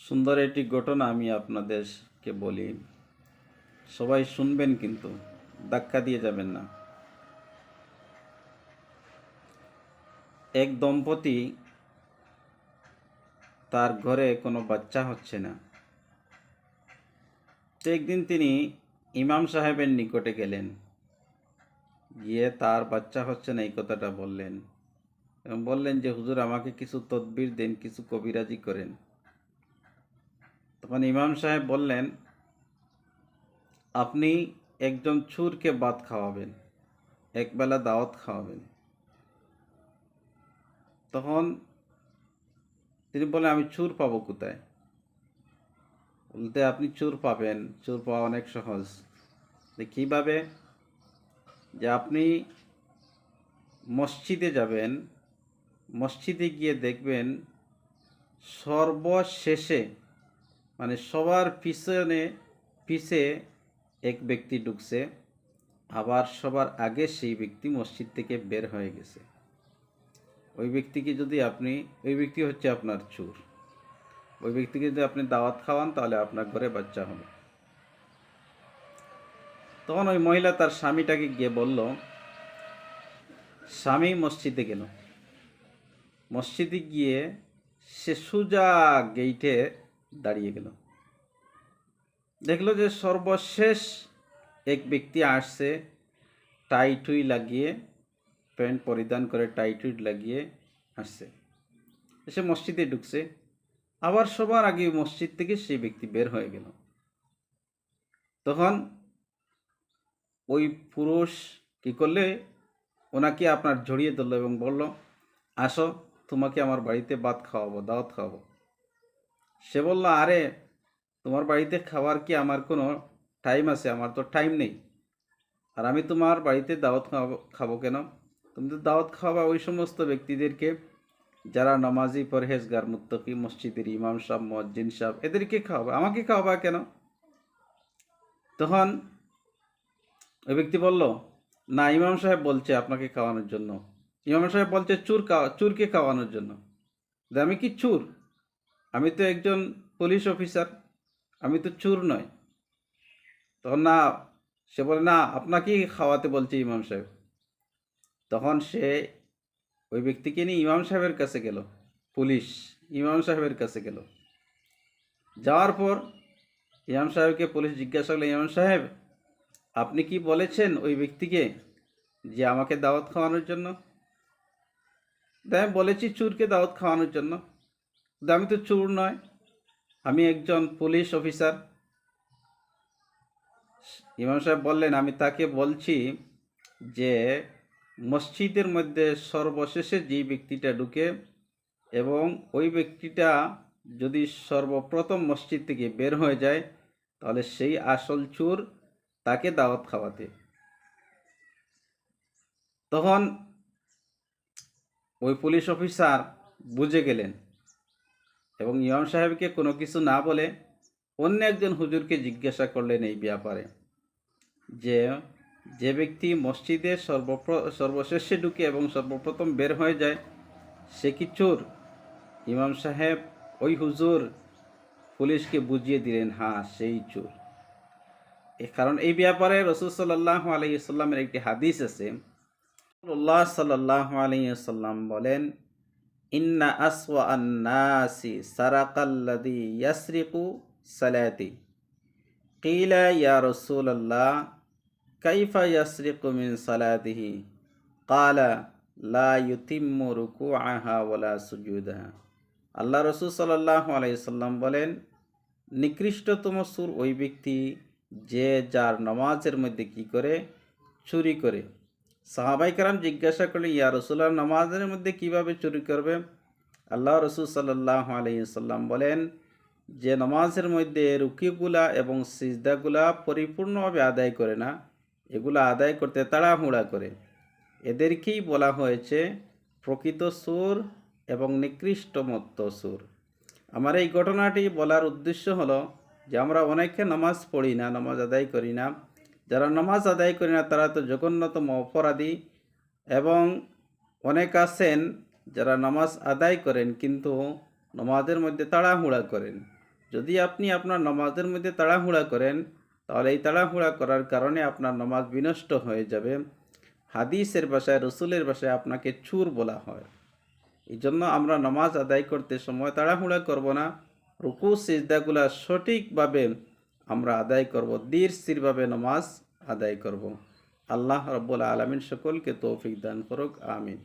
সুন্দর একটি ঘটনা আমি আপনাদেরকে বলি, সবাই শুনবেন কিন্তু ধাক্কা দিয়ে যাবেন না। এক দম্পতি, তার ঘরে কোনো বাচ্চা হচ্ছে না। তো একদিন তিনি ইমাম সাহেবের নিকটে গেলেন, গিয়ে তার বাচ্চা হচ্ছে না এই কথাটা বললেন এবং বললেন যে হুজুর আমাকে কিছু তদবির দেন, কিছু কবিরাজি করেন। তখন ইমাম সাহেব বললেন, আপনি একজন চোরকে ভাত খাওয়াবেন, একবেলা দাওয়াত খাওয়াবেন। তখন তিনি বলেন, আমি চোর পাবো কোথায়? বলতে, আপনি চোর পাবেন, চোর পাওয়া অনেক সহজ। কীভাবে? যে আপনি মসজিদে যাবেন, মসজিদে গিয়ে দেখবেন সর্বশেষে, মানে সবার পিছে এক ব্যক্তি ঢুকছে, আবার সবার আগে সেই ব্যক্তি মসজিদ থেকে বের হয়ে গেছে। ওই ব্যক্তিকে যদি ওই ব্যক্তি হচ্ছে আপনার চোর। ওই ব্যক্তিকে যদি আপনি দাওয়াত খাওয়ান তাহলে আপনার ঘরে বাচ্চা হবে। তখন ওই মহিলা তার স্বামীটাকে গিয়ে বলল, স্বামী মসজিদে গেল। মসজিদে গিয়ে সে সোজা গেইটে দাঁড়িয়ে গেল, দেখলো যে সর্বশেষ এক ব্যক্তি আসছে, টাইটুই লাগিয়ে, প্যান্ট পরিধান করে টাইটুই লাগিয়ে আসছে, এসে মসজিদে ঢুকছে। আবার সবার আগে মসজিদ থেকে সেই ব্যক্তি বের হয়ে গেল। তখন ওই পুরুষ কি করলে, ওনাকে আপনার জড়িয়ে ধরলো এবং বলল, আসো, তোমাকে আমার বাড়িতে ভাত খাওয়াবো, দাওয়াত খাওয়াবো। সে বলল, আরে তোমার বাড়িতে খাওয়ার কি আমার কোনো টাইম আছে? আমার তো টাইম নেই। আর আমি তোমার বাড়িতে দাওয়াত খাবো কেন? তুমি তো দাওয়াত খাওয়াবা ওই সমস্ত ব্যক্তিদেরকে যারা নামাজি, পরহেজগার, মুত্তাকি, মসজিদের ইমাম সাহেব, মুয়াজ্জিন সাহেব, এদেরকে খাওয়াবা, আমাকে খাওয়াবা কেন? তখন ওই ব্যক্তি বলল, না, ইমাম সাহেব বলছে আপনাকে খাওয়ানোর জন্য। ইমাম সাহেব বলছে চুরকে খাওয়ানোর জন্য। আমি কি চুর? আমি তো একজন পুলিশ অফিসার, আমি তো চুর নয়। তখন না, সে বলে, না, আপনাকেই খাওয়াতে বলছে ইমাম সাহেব। তখন সে ওই ব্যক্তিকে নিয়ে ইমাম সাহেবের কাছে গেল, পুলিশ ইমাম সাহেবের কাছে গেল। যাওয়ার পর ইমাম সাহেবকে পুলিশ জিজ্ঞাসা করলো, ইমাম সাহেব, আপনি কি বলেছেন ওই ব্যক্তিকে যে আমাকে দাওয়াত খাওয়ানোর জন্য? আমি বলেছি চুরকে দাওয়াত খাওয়ানোর জন্য। আমি তো চুর নয়, আমি একজন পুলিশ অফিসার। ইমাম সাহেব বললেন, আমি তাকে বলছি যে মসজিদের মধ্যে সর্বশেষে যেই ব্যক্তিটা ঢুকে এবং ওই ব্যক্তিটা যদি সর্বপ্রথম মসজিদ থেকে বের হয়ে যায়, তাহলে সেই আসল চোর, তাকে দাওয়াত খাওয়াতে। তখন ওই পুলিশ অফিসার বুঝে গেলেন এবং ইমাম সাহেবকে কোনো কিছু না বলে অন্য একজন হুজুরকে জিজ্ঞাসা করলেন এই ব্যাপারে, যে যে ব্যক্তি মসজিদে সর্বশেষে ঢুকে এবং সর্বপ্রথম বের হয়ে যায়, সে কি চোর? ইমাম সাহেব, ওই হুজুর পুলিশকে বুঝিয়ে দিলেন, হ্যাঁ, সেই চোর। কারণ এই ব্যাপারে রাসূল সাল্লাল্লাহু আলাইহি ওয়াসাল্লামের একটি হাদিস আছে। রাসূলুল্লাহ সাল্লাল্লাহু আলাইহি ওয়াসাল্লাম বলেন, ইন্না আসওয়া আন-নাসি সারাকাল্লাযী ইয়াসরিকু সালাতি। কিলা ইয়া রাসূলাল্লাহ কাইফা ইয়াসরিকু মিন সালাতিহি? ক্বালা লা ইউতিম্মু রুকুআহা ওয়ালা সুজুদাহা। আল্লাহ রাসূল সাল্লাল্লাহু আলাইহি সাল্লাম বলেন, নিকৃষ্টতম চোর ওই ব্যক্তি যে যার নামাজের মধ্যে কি করে? চুরি করে। সাহাবাই কেরাম জিজ্ঞাসা করলেন, ইয়া রাসূলুল্লাহ, নামাজের মধ্যে কিভাবে চুরি করবে? আল্লাহ রাসূল সাল্লাল্লাহু আলাইহি সাল্লাম বলেন, যে নামাজের মধ্যে রুকুগুলা এবং সিজদাগুলা পরিপূর্ণভাবে আদায় করে না, এগুলা আদায় করতে তাড়াহুড়া করে, এদেরকেই বলা হয়েছে প্রকৃত চোর এবং নিকৃষ্টমত্ত চোর। আমার এই ঘটনাটি বলার উদ্দেশ্য হলো যে আমরা অনেকে নামাজ পড়ি না, নামাজ আদায় করি না। যারা নামাজ আদায় করি না তারা তো জঘন্যতম অপরাধী, এবং অনেক আছেন যারা নামাজ আদায় করেন কিন্তু নামাজের মধ্যে তাড়াহুড়া করেন। যদি আপনি আপনার নামাজের মধ্যে তাড়াহুড়া করেন, তাহলে এই তাড়াহুড়া করার কারণে আপনার নামাজ বিনষ্ট হয়ে যাবে। হাদিসের ভাষায়, রসুলের ভাষায় আপনাকে চুর বলা হয়। এই জন্য আমরা নামাজ আদায় করতে সময় তাড়াহুড়া করব না। রুকু সিজদাগুলা সঠিকভাবে আমরা আদায় করব, ধীর স্থিরভাবে নামাজ আদায় করব। আল্লাহ রাব্বুল আলামিন সকলকে তৌফিক দান করুক। আমিন।